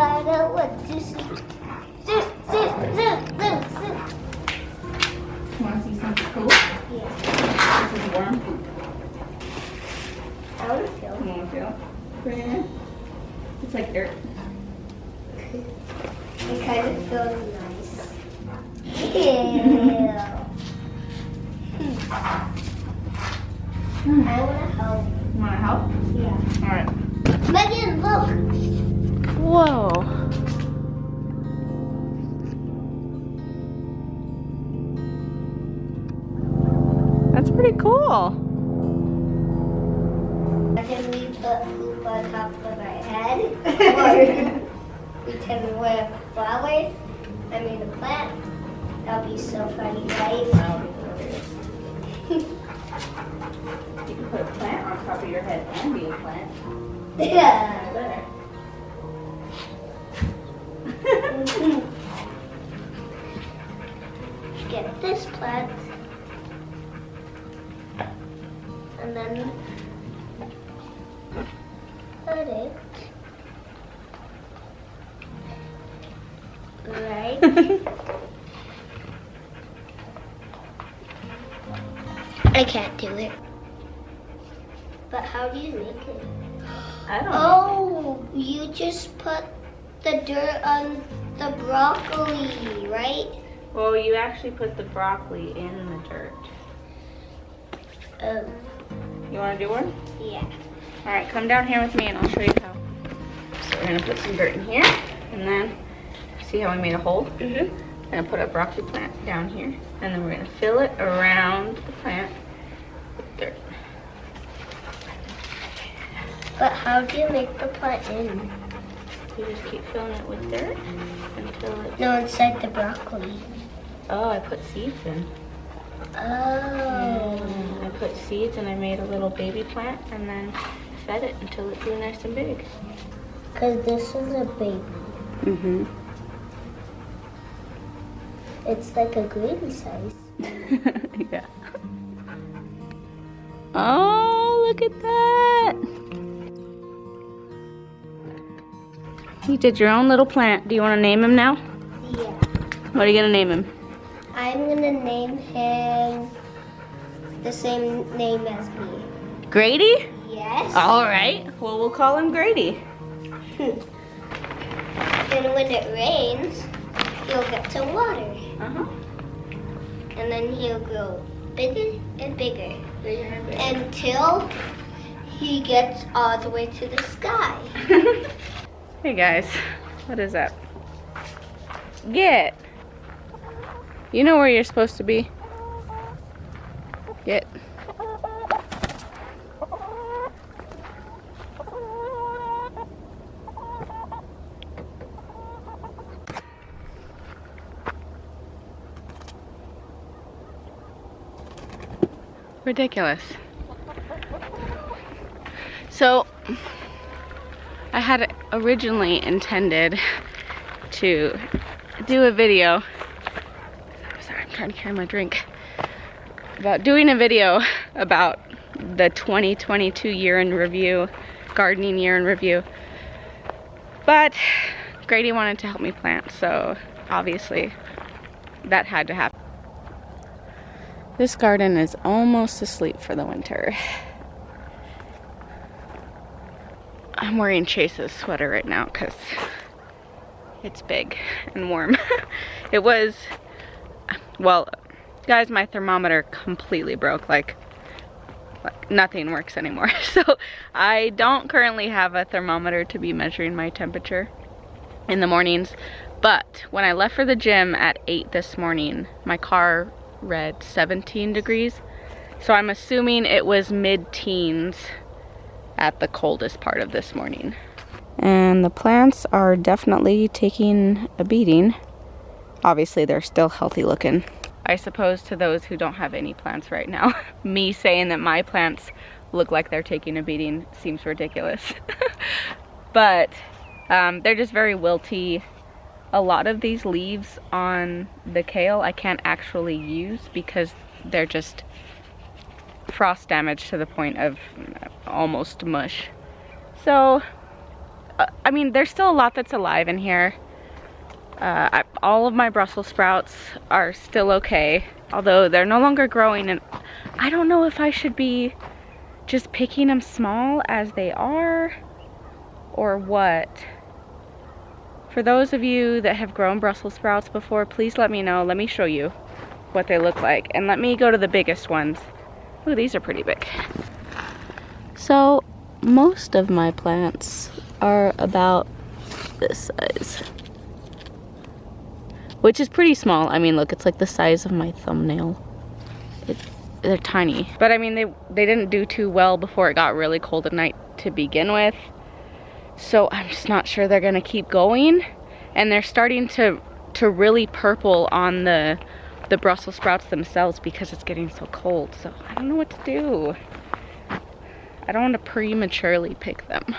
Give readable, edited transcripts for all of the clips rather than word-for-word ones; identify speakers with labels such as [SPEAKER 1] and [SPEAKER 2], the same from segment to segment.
[SPEAKER 1] gotta what? Zoom.
[SPEAKER 2] You want to see something cool?
[SPEAKER 1] Yeah.
[SPEAKER 2] This is worm poop.
[SPEAKER 1] I want to feel.
[SPEAKER 2] You want to feel? Yeah. It's like dirt.
[SPEAKER 1] It kind of feels nice. Ew. I want to help.
[SPEAKER 2] You want to help?
[SPEAKER 1] Yeah.
[SPEAKER 2] All right.
[SPEAKER 1] Megan, look.
[SPEAKER 2] Whoa. That's pretty cool.
[SPEAKER 1] Imagine we put poop on top of our head, or pretend we have flowers. I mean, a plant. That'd be so funny, right?
[SPEAKER 2] You can put a plant on top of your head and be a plant.
[SPEAKER 1] Yeah.
[SPEAKER 2] There.
[SPEAKER 1] Get this plant, and then put it right. I can't do it. But how do you make it?
[SPEAKER 2] I don't know.
[SPEAKER 1] Oh, you just put the dirt on the broccoli, right?
[SPEAKER 2] Well, you actually put the broccoli in the dirt.
[SPEAKER 1] Oh,
[SPEAKER 2] You want to do one?
[SPEAKER 1] yeah.
[SPEAKER 2] All right, come down here with me and I'll show you how. So we're gonna put some dirt in here, and then see how we made a hole?
[SPEAKER 1] Mhm.
[SPEAKER 2] I'm gonna put a broccoli plant down here, and then we're gonna fill it around the plant with dirt.
[SPEAKER 1] But how do you make the plant in?
[SPEAKER 2] You just keep filling it with dirt until it.
[SPEAKER 1] No, inside the broccoli.
[SPEAKER 2] Oh, I put seeds in.
[SPEAKER 1] Oh.
[SPEAKER 2] And I put seeds and I made a little baby plant and then fed it until it grew nice and big.
[SPEAKER 1] Because this is a baby.
[SPEAKER 2] Mm-hmm.
[SPEAKER 1] It's like a green size.
[SPEAKER 2] Yeah. Oh, look at that. You did your own little plant. Do you want to name him now?
[SPEAKER 1] Yeah.
[SPEAKER 2] What are you going to name him?
[SPEAKER 1] I'm going to name him the same name as me.
[SPEAKER 2] Grady?
[SPEAKER 1] Yes.
[SPEAKER 2] All right. Well, we'll call him Grady.
[SPEAKER 1] And when it rains, he'll get some water.
[SPEAKER 2] Uh-huh.
[SPEAKER 1] And then he'll grow bigger and bigger
[SPEAKER 2] Bigger and bigger.
[SPEAKER 1] until he gets all the way to the sky.
[SPEAKER 2] Hey guys, what is that? Get. You know where you're supposed to be. Get. Ridiculous. So, I had originally intended to do a video. Sorry, I'm trying to carry my drink. About doing a video about the 2022 year in review, gardening year in review. But Grady wanted to help me plant, so obviously that had to happen. This garden is almost asleep for the winter. I'm wearing Chase's sweater right now because it's big and warm. It was, well, guys, my thermometer completely broke. Like nothing works anymore. So I don't currently have a thermometer to be measuring my temperature in the mornings. But when I left for the gym at 8 this morning, my car read 17 degrees. So I'm assuming it was mid-teens at the coldest part of this morning. And the plants are definitely taking a beating. Obviously they're still healthy looking. I suppose to those who don't have any plants right now, me saying that my plants look like they're taking a beating seems ridiculous. But they're just very wilty. A lot of these leaves on the kale I can't actually use because they're just frost damage to the point of almost mush. So I mean, there's still a lot that's alive in here. All of my Brussels sprouts are still okay, although they're no longer growing, and I don't know if I should be just picking them small as they are or what. For those of you that have grown Brussels sprouts before, please let me know. Let me show you what they look like, and let me go to the biggest ones. Ooh, these are pretty big. So most of my plants are about this size, which is pretty small. I mean, look, it's like the size of my thumbnail. They're tiny. But I mean, they didn't do too well before it got really cold at night to begin with. So I'm just not sure they're gonna keep going. And they're starting to really purple on the Brussels sprouts themselves because it's getting so cold. So I don't know what to do. I don't want to prematurely pick them.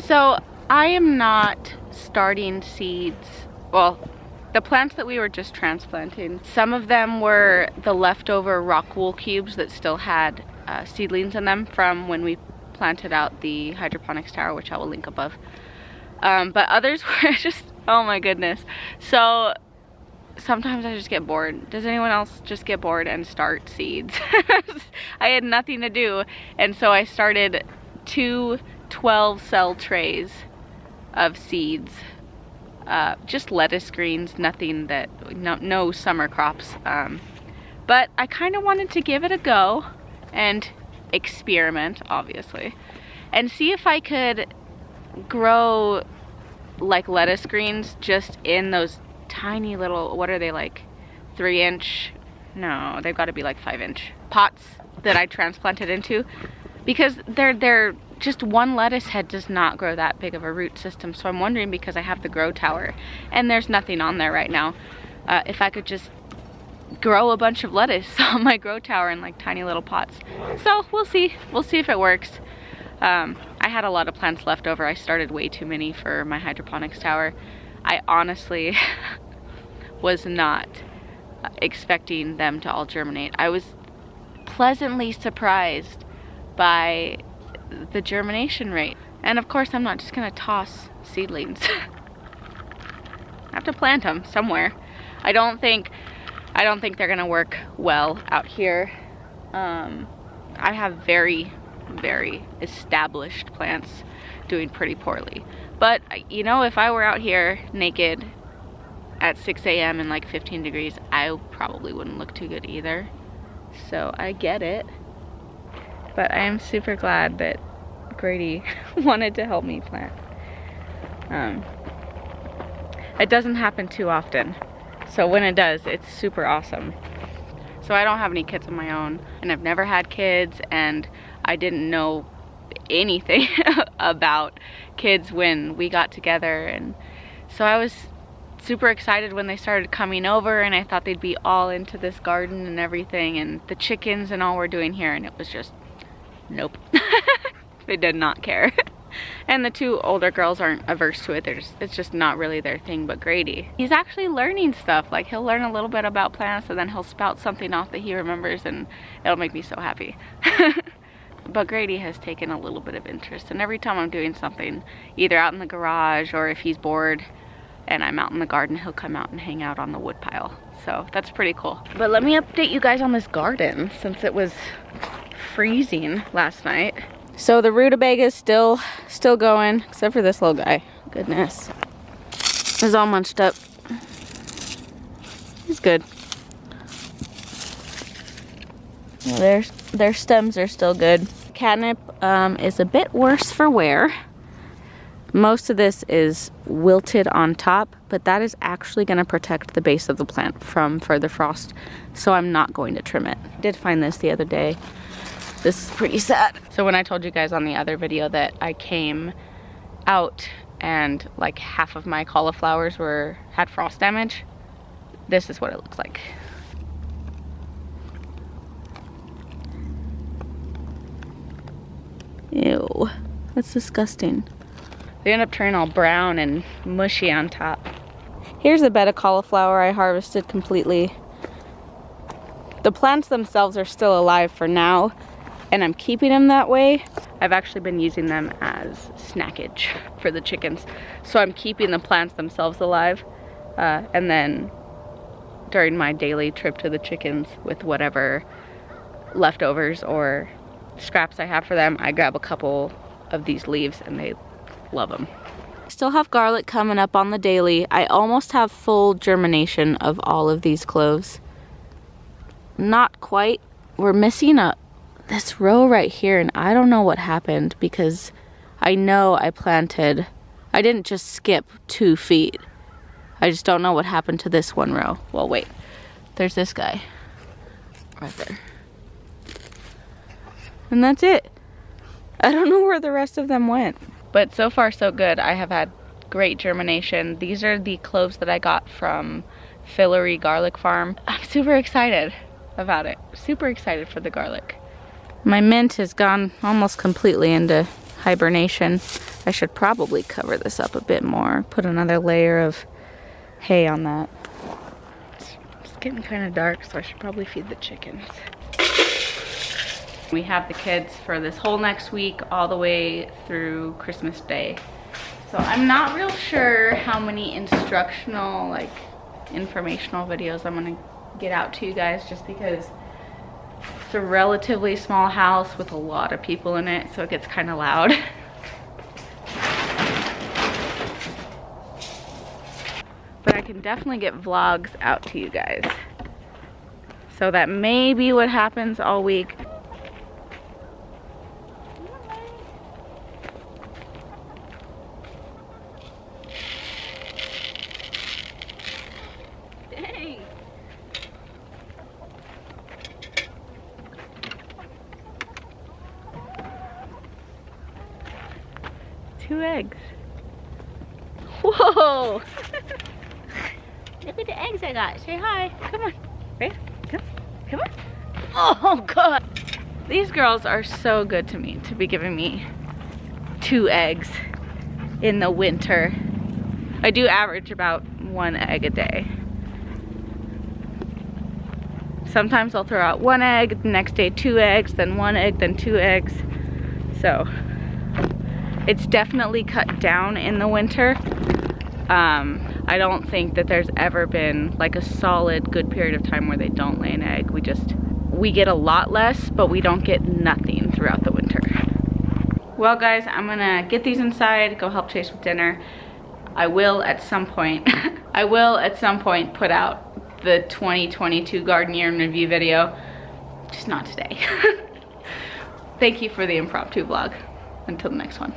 [SPEAKER 2] So I am not starting seeds. Well, the plants that we were just transplanting, some of them were the leftover rock wool cubes that still had seedlings in them from when we planted out the hydroponics tower, which I will link above. But others were just, oh my goodness. So sometimes I just get bored. Does anyone else just get bored and start seeds? I had nothing to do, and so I started 2 12-cell trays of seeds. Just lettuce greens, nothing that, no summer crops. But I kind of wanted to give it a go and experiment, obviously, and see if I could grow like lettuce greens just in those tiny little, what are they, like 3-inch? No, they've got to be like 5-inch pots that I transplanted into, because they're just one lettuce head does not grow that big of a root system. So I'm wondering, because I have the grow tower and there's nothing on there right now, if I could just grow a bunch of lettuce on my grow tower in like tiny little pots. So we'll see if it works. I had a lot of plants left over. I started way too many for my hydroponics tower. I honestly was not expecting them to all germinate. I was pleasantly surprised by the germination rate. And of course, I'm not just gonna toss seedlings. I have to plant them somewhere. I don't think they're gonna work well out here. I have very established plants doing pretty poorly. But you know, if I were out here naked at 6 a.m. and like 15 degrees, I probably wouldn't look too good either. So I get it. But I am super glad that Grady wanted to help me plant. It doesn't happen too often. So when it does, it's super awesome. So I don't have any kids of my own, and I've never had kids, and I didn't know anything about kids when we got together. And so I was super excited when they started coming over, and I thought they'd be all into this garden and everything, and the chickens and all we're doing here, and it was just, nope. They did not care. And the 2 older girls aren't averse to it. It's just not really their thing. But Grady, he's actually learning stuff. Like, he'll learn a little bit about plants, and then he'll spout something off that he remembers, and it'll make me so happy. But Grady has taken a little bit of interest, and every time I'm doing something, either out in the garage or if he's bored and I'm out in the garden, he'll come out and hang out on the wood pile. So that's pretty cool. But let me update you guys on this garden, since it was freezing last night. So the rutabaga is still going, except for this little guy. Goodness. It's all munched up. He's good. Well, their stems are still good. Catnip is a bit worse for wear. Most of this is wilted on top, but that is actually going to protect the base of the plant from further frost, so I'm not going to trim it. I did find this the other day. This is pretty sad. So when I told you guys on the other video that I came out and like half of my cauliflowers had frost damage, this is what it looks like. Ew, that's disgusting. They end up turning all brown and mushy on top. Here's a bed of cauliflower I harvested completely. The plants themselves are still alive for now, and I'm keeping them that way. I've actually been using them as snackage for the chickens. So I'm keeping the plants themselves alive, and then during my daily trip to the chickens with whatever leftovers or scraps I have for them, I grab a couple of these leaves and they love them. Still have garlic coming up on the daily. I almost have full germination of all of these cloves. Not quite. We're missing this row right here, and I don't know what happened because I know I didn't just skip 2 feet. I just don't know what happened to this one row. Well, wait, there's this guy right there. And that's it. I don't know where the rest of them went. But so far so good. I have had great germination. These are the cloves that I got from Fillery Garlic Farm. I'm super excited about it. Super excited for the garlic. My mint has gone almost completely into hibernation. I should probably cover this up a bit more. Put another layer of hay on that. It's getting kind of dark, so I should probably feed the chickens. We have the kids for this whole next week all the way through Christmas Day. So I'm not real sure how many instructional, like informational videos I'm gonna get out to you guys, just because it's a relatively small house with a lot of people in it, so it gets kind of loud. But I can definitely get vlogs out to you guys. So that may be what happens all week. Dang. 2 eggs. Whoa! Look at the eggs I got. Say hi. Come on. Right? Come on. Oh, God. These girls are so good to me to be giving me 2 eggs in the winter. I do average about 1 egg a day. Sometimes I'll throw out 1 egg, the next day 2 eggs, then 1 egg, then 2 eggs. So it's definitely cut down in the winter. I don't think that there's ever been like a solid good period of time where they don't lay an egg. We get a lot less, but we don't get nothing throughout the winter. Well guys, I'm gonna get these inside, go help Chase with dinner. I will at some point put out the 2022 garden year in review video, just not today. Thank you for the impromptu vlog. Until the next one.